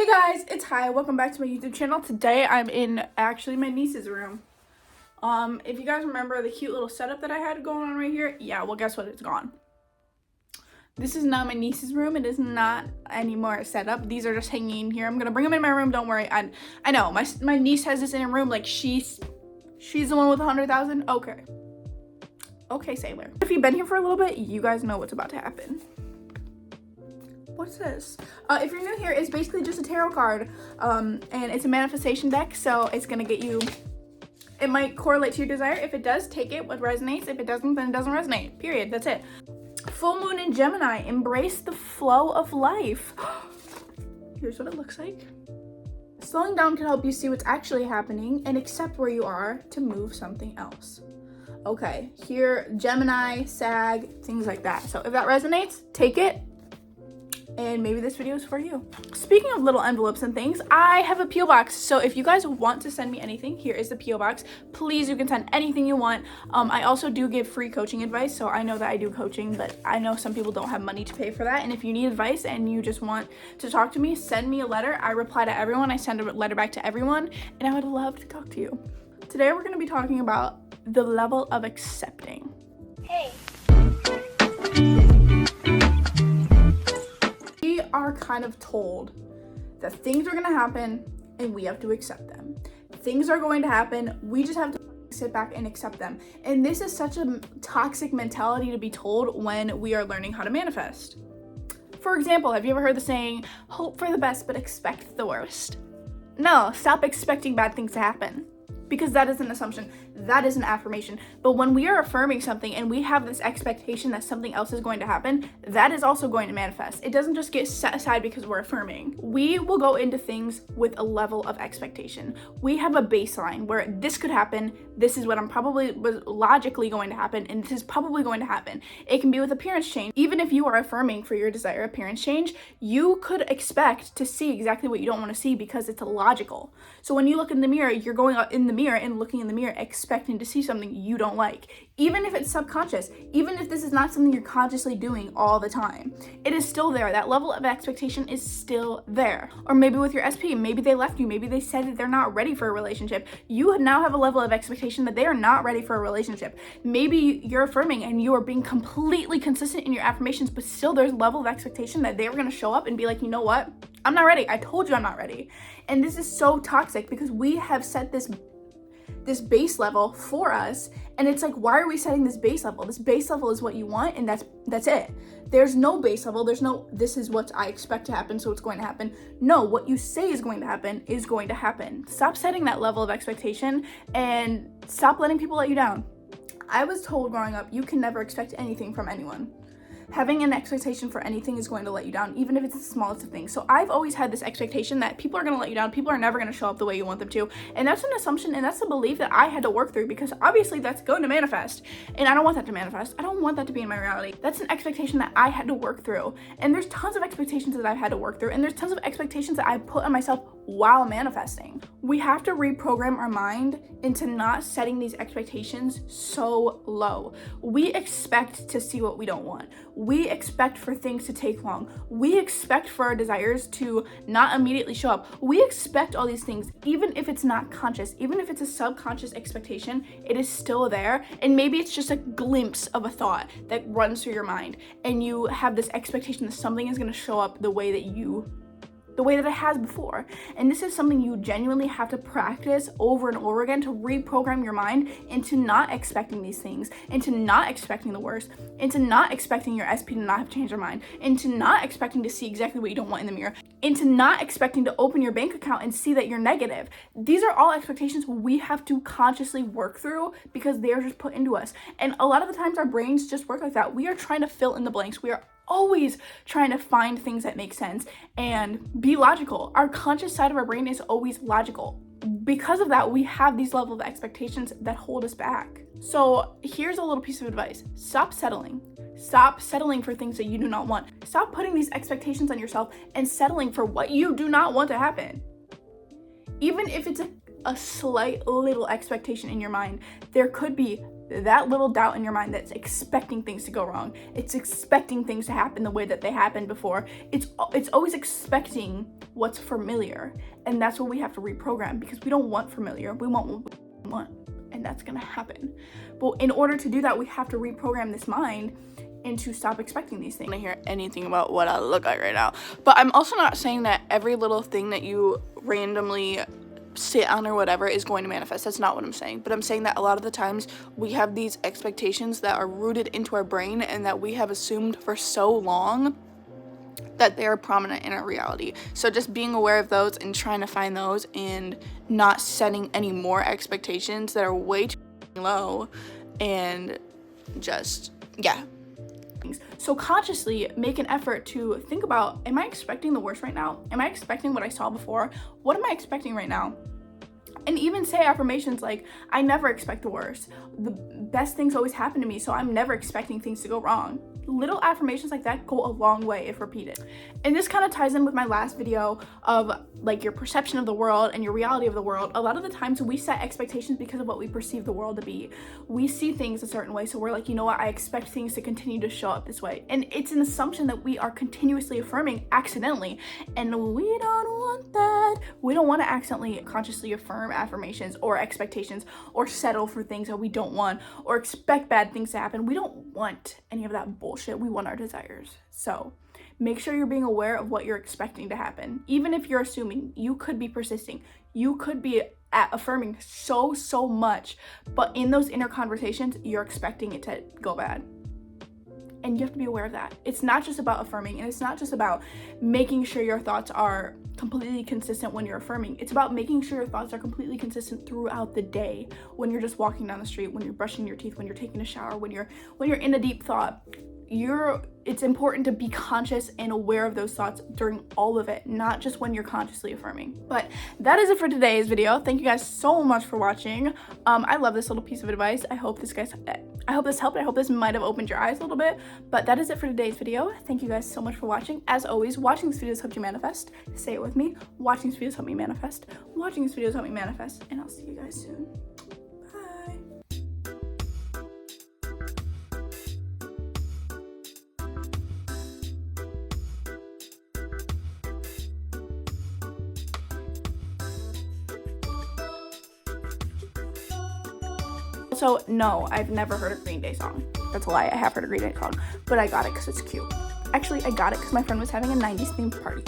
Guys, it's Hi. Welcome back to my YouTube channel. Today I'm in actually my niece's room. If you guys remember the cute little setup that I had going on right here, yeah, well, guess what? It's gone. This is not my niece's room. It is not anymore set up. These are just hanging in here. I'm gonna bring them in my room. Don't worry. I know my niece has this in her room. Like she's the one with 100,000. Okay, Sailor. If you've been here for a little bit, you guys know what's about to happen. What's this? If you're new here, it's basically just a tarot card, and it's a manifestation deck, so it's gonna get you, it might correlate to your desire. If it does, take it, what resonates. If it doesn't, then it doesn't resonate, period. That's it. Full moon in Gemini, embrace the flow of life. Here's what it looks like. Slowing down can help you see what's actually happening and accept where you are to move something else. Okay, here, Gemini, Sag, things like that. So if that resonates, take it. And maybe this video is for you. Speaking of little envelopes and things, I have a P.O. box. So if you guys want to send me anything, here is the P.O. box. Please, you can send anything you want. I also do give free coaching advice. So I know that I do coaching, but I know some people don't have money to pay for that. And if you need advice and you just want to talk to me, send me a letter. I reply to everyone. I send a letter back to everyone. And I would love to talk to you. Today, we're going to be talking about the level of accepting. Hey. We are kind of told that things are going to happen and we have to accept them. Things are going to happen, we just have to sit back and accept them. And this is such a toxic mentality to be told when we are learning how to manifest. For example, have you ever heard the saying, hope for the best but expect the worst? No, stop expecting bad things to happen. Because that is an assumption, that is an affirmation. But when we are affirming something and we have this expectation that something else is going to happen, that is also going to manifest. It doesn't just get set aside because we're affirming. We will go into things with a level of expectation. We have a baseline where this could happen, this is what was logically going to happen, and this is probably going to happen. It can be with appearance change. Even if you are affirming for your desired appearance change, you could expect to see exactly what you don't want to see because it's illogical. So when you look in the mirror, you're going out in the mirror and looking in the mirror expecting to see something you don't like, even if it's subconscious, even if this is not something you're consciously doing all the time. It is still there. That level of expectation is still there. Or maybe with your SP, maybe they left you, maybe they said that they're not ready for a relationship. You now have a level of expectation that they are not ready for a relationship. Maybe you're affirming and you are being completely consistent in your affirmations, but still there's a level of expectation that they were going to show up and be like, you know what, I'm not ready. I told you I'm not ready. And this is so toxic because we have set this base level for us, and it's like, why are we setting this base level? This base level is what you want, and that's it. There's no base level. There's no, this is what I expect to happen, so it's going to happen. No, what you say is going to happen is going to happen. Stop setting that level of expectation and stop letting people let you down. I was told growing up, you can never expect anything from anyone. Having an expectation for anything is going to let you down, even if it's the smallest of things. So I've always had this expectation that people are going to let you down. People are never going to show up the way you want them to. And that's an assumption, and that's a belief that I had to work through because obviously that's going to manifest. And I don't want that to manifest. I don't want that to be in my reality. That's an expectation that I had to work through. And there's tons of expectations that I've had to work through. And there's tons of expectations that I put on myself while manifesting. We have to reprogram our mind into not setting these expectations so low. We expect to see what we don't want. We expect for things to take long. We expect for our desires to not immediately show up. We expect all these things, even if it's not conscious, even if it's a subconscious expectation, it is still there. And maybe it's just a glimpse of a thought that runs through your mind. And you have this expectation that something is going to show up the way that it has before. And this is something you genuinely have to practice over and over again to reprogram your mind into not expecting these things, into not expecting the worst, into not expecting your SP to not have changed their mind, into not expecting to see exactly what you don't want in the mirror, into not expecting to open your bank account and see that you're negative. These are all expectations we have to consciously work through because they are just put into us. And a lot of the times our brains just work like that. We are trying to fill in the blanks. We are always trying to find things that make sense and be logical. Our conscious side of our brain is always logical. Because of that, we have these level of expectations that hold us back. So here's a little piece of advice. Stop settling. Stop settling for things that you do not want. Stop putting these expectations on yourself and settling for what you do not want to happen. Even if it's a slight little expectation in your mind, there could be that little doubt in your mind that's expecting things to go wrong. It's expecting things to happen the way that they happened before. It's always expecting what's familiar. And that's what we have to reprogram, because we don't want familiar. We want what we want. And that's gonna happen. But in order to do that, we have to reprogram this mind and to stop expecting these things. I don't hear anything about what I look like right now. But I'm also not saying that every little thing that you randomly sit on or whatever is going to manifest. That's not what I'm saying. But I'm saying that a lot of the times we have these expectations that are rooted into our brain and that we have assumed for so long that they are prominent in our reality. So just being aware of those and trying to find those and not setting any more expectations that are way too low, and just, yeah. So consciously make an effort to think about, am I expecting the worst right now? Am I expecting what I saw before? What am I expecting right now? And even say affirmations like, I never expect the worst. The best things always happen to me, so I'm never expecting things to go wrong. Little affirmations like that go a long way if repeated. And this kind of ties in with my last video of like your perception of the world and your reality of the world. A lot of the times we set expectations because of what we perceive the world to be. We see things a certain way, so we're like, you know what, I expect things to continue to show up this way. And it's an assumption that we are continuously affirming accidentally, and we don't want that. We don't want to accidentally consciously affirm affirmations or expectations or settle for things that we don't want or expect bad things to happen. We don't want any of that bullshit. We want our desires. So make sure you're being aware of what you're expecting to happen. Even if you're assuming, you could be persisting. You could be affirming so much, but in those inner conversations, you're expecting it to go bad. And you have to be aware of that. It's not just about affirming, and it's not just about making sure your thoughts are completely consistent when you're affirming. It's about making sure your thoughts are completely consistent throughout the day, when you're just walking down the street, when you're brushing your teeth, when you're taking a shower, when you're in a deep thought. It's important to be conscious and aware of those thoughts during all of it, not just when you're consciously affirming. But that is it for today's video. Thank you guys so much for watching. I love this little piece of advice. I hope this helped. I hope this might have opened your eyes a little bit. But that is it for today's video. Thank you guys so much for watching. As always, watching these videos helped you manifest. Say it with me. Watching these videos helped me manifest. Watching these videos helped me manifest. And I'll see you guys soon. Bye. Also, no, I've never heard a Green Day song. That's a lie, I have heard a Green Day song, but I got it because it's cute. Actually, I got it because my friend was having a 90s themed party.